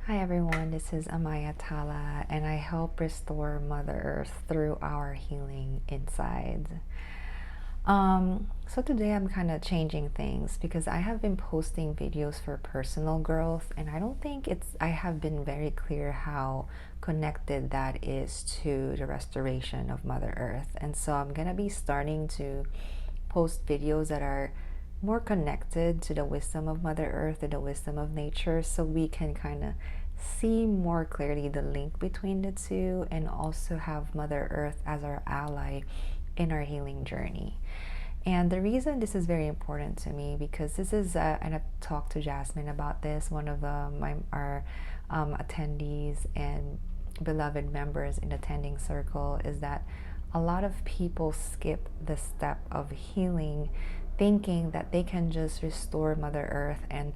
Hi everyone, this is Amaya Tala, and I help restore Mother Earth through our healing inside. So today I'm kind of changing things because I have been posting videos for personal growth, and I don't think I have been very clear how connected that is to the restoration of Mother Earth. And so I'm gonna be starting to post videos that are more connected to the wisdom of Mother Earth, to the wisdom of nature, so we can kind of see more clearly the link between the two and also have Mother Earth as our ally in our healing journey. And the reason this is very important to me, because this is, and I've talked to Jasmine about this, one of our attendees and beloved members in the attending circle, is that a lot of people skip the step of healing, thinking that they can just restore Mother Earth and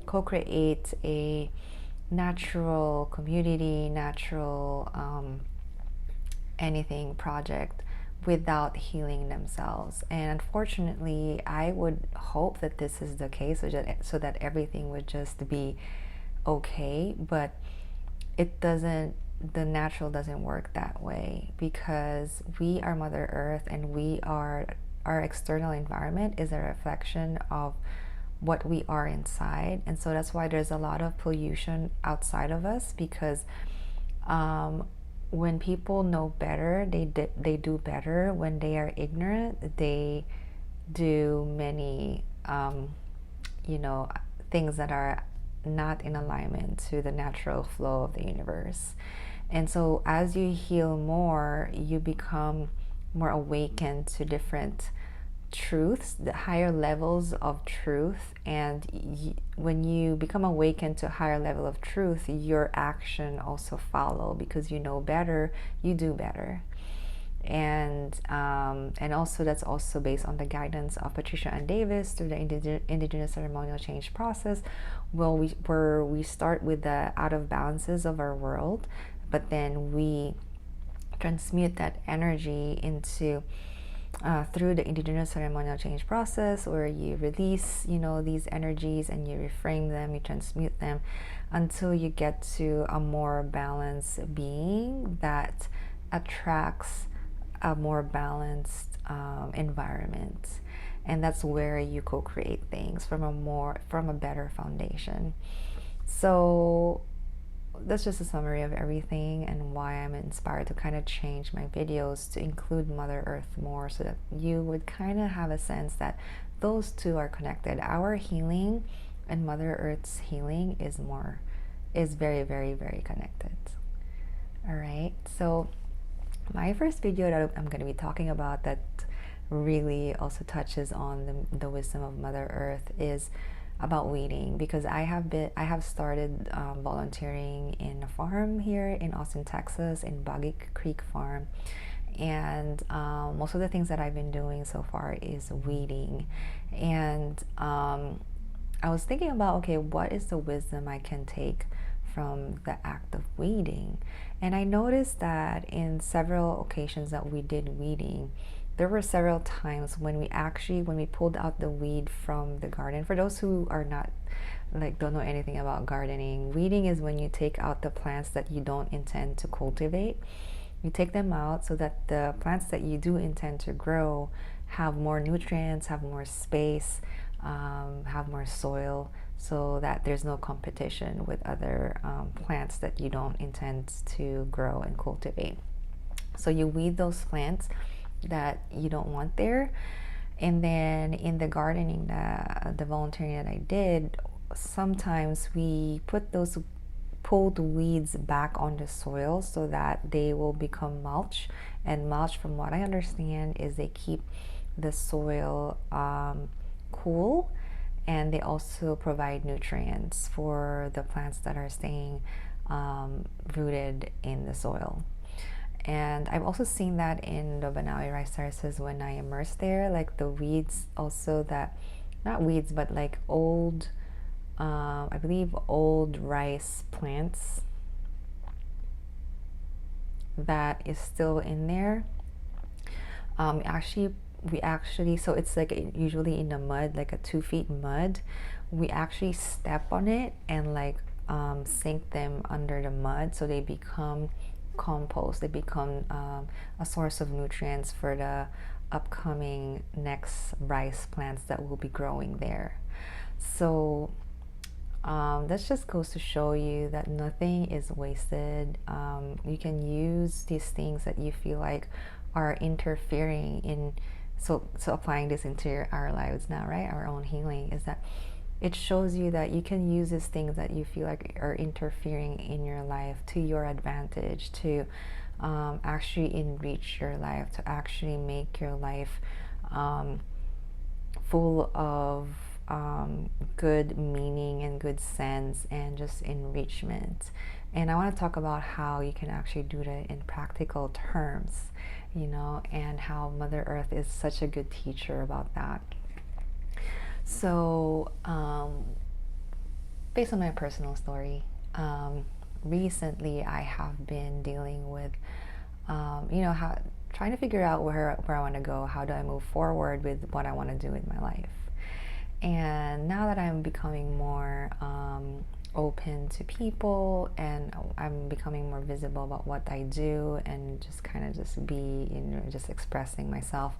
co-create a natural community, natural anything project without healing themselves. And unfortunately, I would hope that this is the case, so that everything would just be okay, but it doesn't. The natural doesn't work that way, because we are Mother Earth, and our external environment is a reflection of what we are inside. And so that's why there's a lot of pollution outside of us, because when people know better, they do better. When they are ignorant, they do many things that are not in alignment to the natural flow of the universe. And so as you heal more, you become more awakened to different truths, the higher levels of truth. And when you become awakened to a higher level of truth, your action also follow, because you know better, you do better. And also that's also based on the guidance of Patricia and Davis through the Indigenous ceremonial change process, where we start with the out of balances of our world, but then we transmute that energy into through the Indigenous ceremonial change process, where you release these energies and you reframe them, you transmute them until you get to a more balanced being that attracts a more balanced environment. And that's where you co-create things from a better foundation. So that's just a summary of everything, and why I'm inspired to kind of change my videos to include Mother Earth more, so that you would kind of have a sense that those two are connected. Our healing and Mother Earth's healing is very, very, very connected. All right, so my first video that I'm going to be talking about, that really also touches on the wisdom of Mother Earth, is about weeding. Because I have started volunteering in a farm here in Austin, Texas, in Boggy Creek Farm, and most of the things that I've been doing so far is weeding. And I was thinking about, okay, what is the wisdom I can take from the act of weeding? And I noticed that in several occasions that we did weeding, there were several times when we pulled out the weed from the garden. For those who are not, don't know anything about gardening, weeding is when you take out the plants that you don't intend to cultivate. You take them out so that the plants that you do intend to grow have more nutrients, have more space, have more soil, so that there's no competition with other plants that you don't intend to grow and cultivate. So you weed those plants that you don't want there. And then in the gardening, the volunteering that I did, sometimes we put those pulled weeds back on the soil so that they will become mulch. And mulch, from what I understand, is they keep the soil cool, and they also provide nutrients for the plants that are staying rooted in the soil. And I've also seen that in the Banawi rice terraces when I immerse there, like the weeds also, that not weeds but like old I believe old rice plants that is still in there. We actually, so it's like usually in the mud, like a 2 feet mud, we actually step on it and like sink them under the mud, so they become compost. They become a source of nutrients for the upcoming next rice plants that will be growing there. So that just goes to show you that nothing is wasted. You can use these things that you feel like are interfering in, so applying this into our lives now, right? Our own healing is that it shows you that you can use these things that you feel like are interfering in your life to your advantage, to actually enrich your life, to actually make your life full of good meaning and good sense and just enrichment. And I want to talk about how you can actually do that in practical terms, you know, and how Mother Earth is such a good teacher about that. So, based on my personal story, recently I have been dealing with, trying to figure out where I want to go. How do I move forward with what I want to do with my life? And now that I'm becoming more open to people, and I'm becoming more visible about what I do, and just kind of just be, just expressing myself.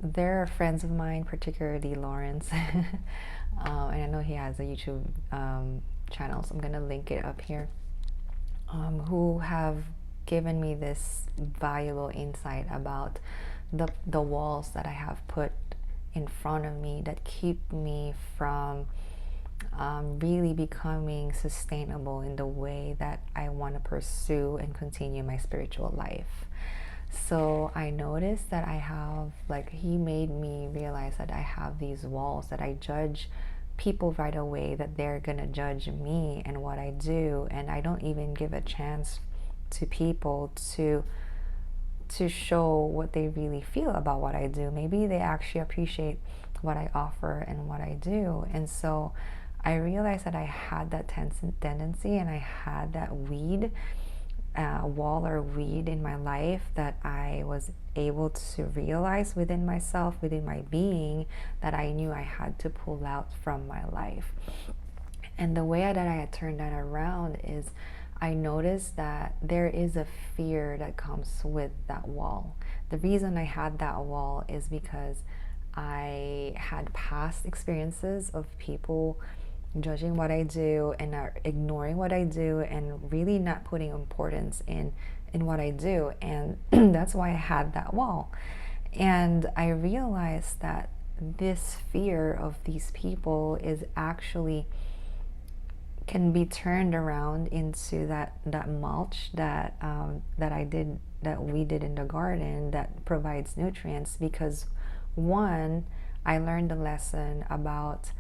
There are friends of mine, particularly Lawrence, and I know he has a YouTube channel, so I'm going to link it up here, who have given me this valuable insight about the walls that I have put in front of me that keep me from really becoming sustainable in the way that I want to pursue and continue my spiritual life. So I noticed that I have, like, he made me realize that I have these walls, that I judge people right away, that they're gonna judge me and what I do, and I don't even give a chance to people to show what they really feel about what I do. Maybe they actually appreciate what I offer and what I do. And so I realized that I had that tendency, and I had that wall or weed in my life that I was able to realize within myself, within my being, that I knew I had to pull out from my life. And the way that I had turned that around is I noticed that there is a fear that comes with that wall. The reason I had that wall is because I had past experiences of people judging what I do and ignoring what I do and really not putting importance in what I do. And that's why I had that wall. And I realized that this fear of these people is actually can be turned around into that mulch that we did in the garden that provides nutrients. Because one, I learned a lesson about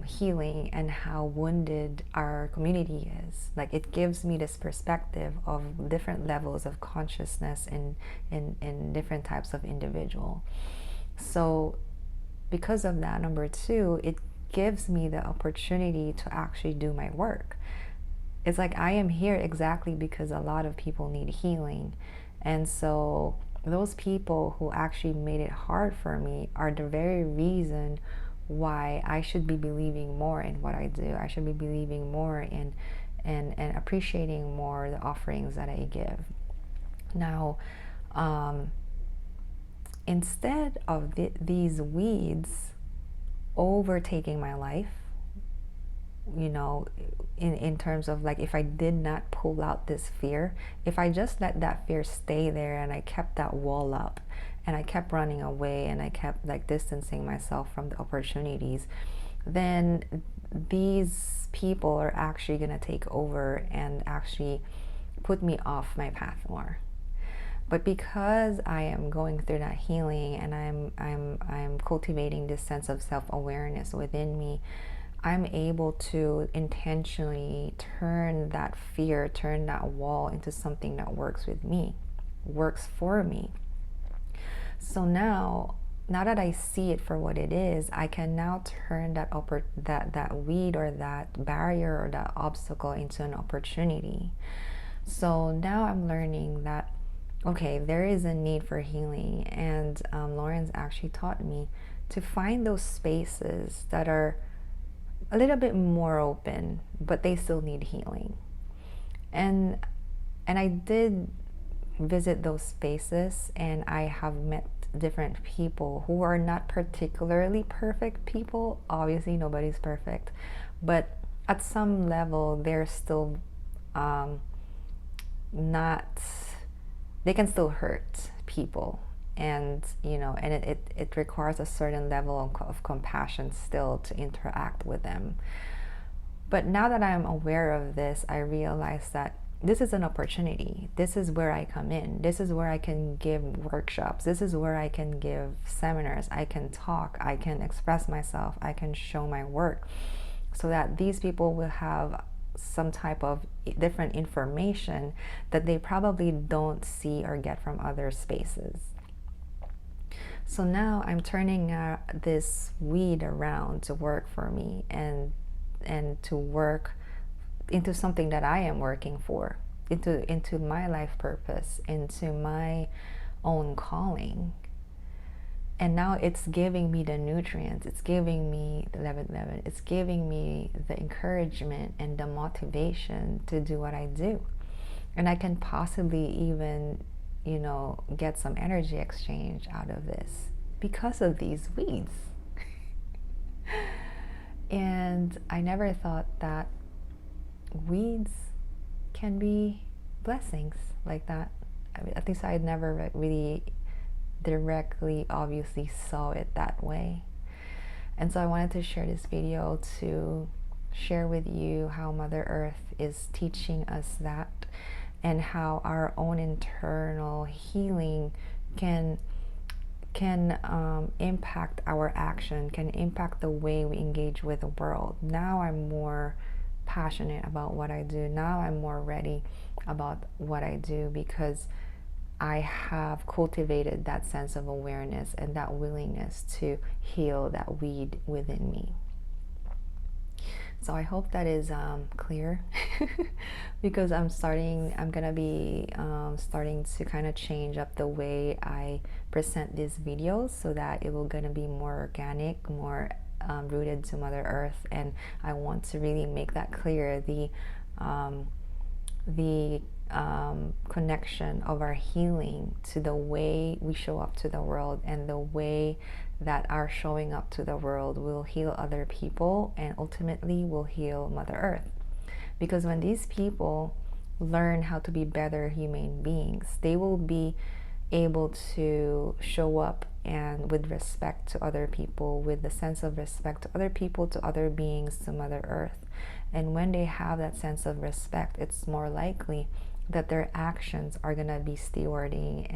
healing and how wounded our community is. Like, it gives me this perspective of different levels of consciousness in different types of individual. So because of that, number two, it gives me the opportunity to actually do my work. It's like I am here exactly because a lot of people need healing. And so those people who actually made it hard for me are the very reason why I should be believing more in what I do. I should be believing more in and appreciating more the offerings that I give. Now, instead of these weeds overtaking my life, in terms of, like, if I did not pull out this fear, if I just let that fear stay there and I kept that wall up and I kept running away and I kept, like, distancing myself from the opportunities, then these people are actually going to take over and actually put me off my path more. But because I am going through that healing and I'm cultivating this sense of self-awareness within me, I'm able to intentionally turn that fear, turn that wall into something that works with me, works for me. So now that I see it for what it is, I can now turn that weed or that barrier or that obstacle into an opportunity. So now I'm learning that, okay, there is a need for healing. And Lawrence actually taught me to find those spaces that are a little bit more open, but they still need healing. And I did visit those spaces, and I have met different people who are not particularly perfect people. Obviously, nobody's perfect, but at some level, they're still not, they can still hurt people. And and it requires a certain level of compassion still to interact with them. But now that I'm aware of this, I realize that this is an opportunity. This is where I come in. This is where I can give workshops. This is where I can give seminars. I can talk. I can express myself. I can show my work, so that these people will have some type of different information that they probably don't see or get from other spaces. So now I'm turning this weed around to work for me, and to work into something that I am working for, into my life purpose, into my own calling. And now it's giving me the nutrients, it's giving me the 11, it's giving me the encouragement and the motivation to do what I do. And I can possibly even, get some energy exchange out of this because of these weeds. And I never thought that weeds can be blessings like that. I mean, at least I never really directly, obviously, saw it that way. And so I wanted to share this video to share with you how Mother Earth is teaching us that, and how our own internal healing can impact our action, can impact the way we engage with the world. Now I'm more passionate about what I do. Now I'm more ready about what I do, because I have cultivated that sense of awareness and that willingness to heal that weed within me. So I hope that is clear, because I'm gonna be starting to kind of change up the way I present these videos, so that it will gonna be more organic, more rooted to Mother Earth. And I want to really make that clear, the connection of our healing to the way we show up to the world, and the way that our showing up to the world will heal other people, and ultimately will heal Mother Earth. Because when these people learn how to be better human beings, they will be able to show up and with respect to other people, with the sense of respect to other people, to other beings, to Mother Earth. And when they have that sense of respect, it's more likely that their actions are going to be stewarding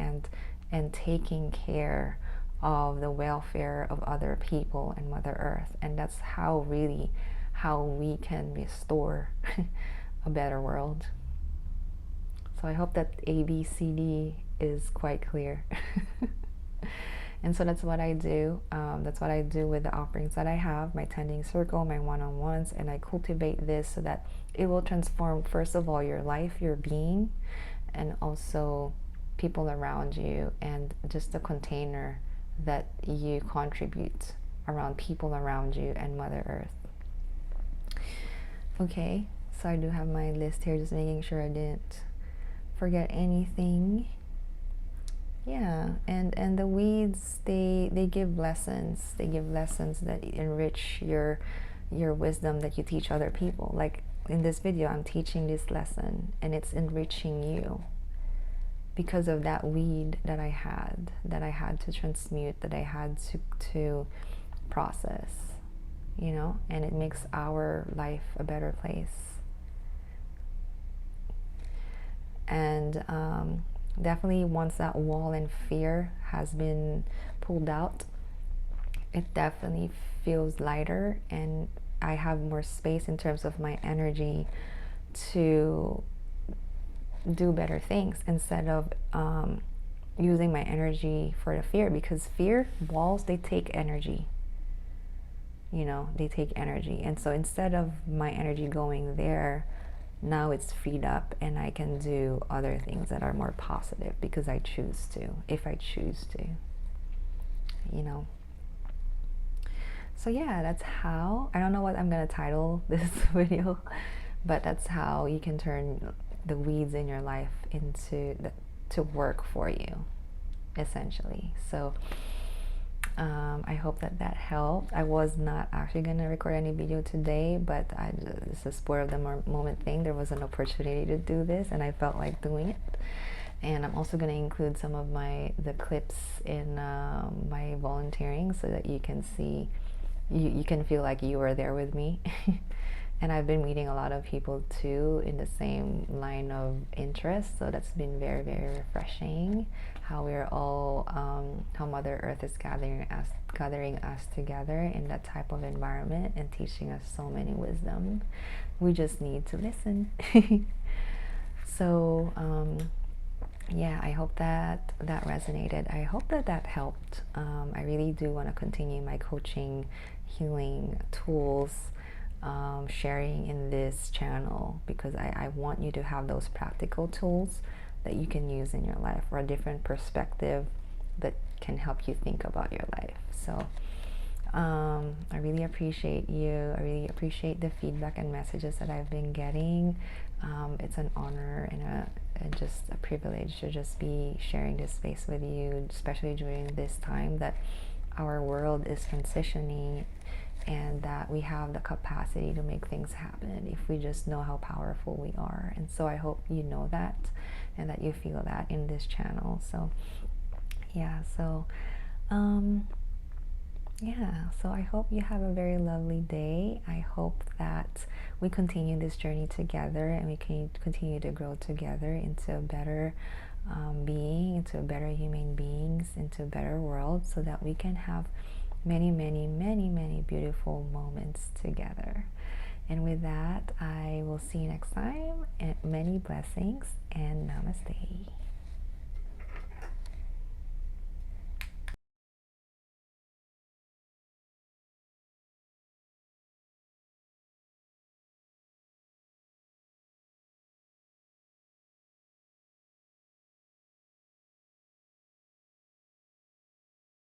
and taking care of the welfare of other people and Mother Earth. And that's how we can restore a better world. So I hope that ABCD is quite clear. And so that's what I do. That's what I do with the offerings that I have, my tending circle, my one-on-ones, and I cultivate this so that it will transform, first of all, your life, your being, and also people around you, and just the container that you contribute around people around you and Mother Earth. Okay, so I do have my list here, just making sure I didn't forget anything. Yeah, and the weeds, they give lessons. They give lessons that enrich your wisdom that you teach other people. Like in this video, I'm teaching this lesson, and it's enriching you because of that weed that I had to transmute, that I had to process, and it makes our life a better place. And definitely once that wall and fear has been pulled out, it definitely feels lighter, and I have more space in terms of my energy to do better things, instead of using my energy for the fear. Because fear walls, they take energy, they take energy. And so instead of my energy going there, now it's freed up, and I can do other things that are more positive, because I choose to, if I choose to, So yeah, that's how, I don't know what I'm gonna title this video, but that's how you can turn the weeds in your life to work for you, essentially. So I hope that that helped. I was not actually gonna record any video today, but it's a spur of the moment thing. There was an opportunity to do this, and I felt like doing it. And I'm also going to include some of the clips in my volunteering, so that you can see, you can feel like you were there with me. And I've been meeting a lot of people too in the same line of interest, so that's been very, very refreshing. How we're all, how Mother Earth is gathering us together in that type of environment and teaching us so many wisdom. We just need to listen. So yeah, I hope that that resonated. I hope that that helped. I really do want to continue my coaching, healing tools, sharing in this channel, because I want you to have those practical tools that you can use in your life, or a different perspective that can help you think about your life. So I really appreciate you. I really appreciate the feedback and messages that I've been getting. It's an honor and just a privilege to just be sharing this space with you, especially during this time that our world is transitioning, and that we have the capacity to make things happen if we just know how powerful we are. And so I hope you know that, and that you feel that in this channel. So yeah, so yeah, so I hope you have a very lovely day. I hope that we continue this journey together, and we can continue to grow together into a better being, into a better human beings, into a better world, so that we can have many, many, many, many beautiful moments together. And with that, I will see you next time, and many blessings, and namaste.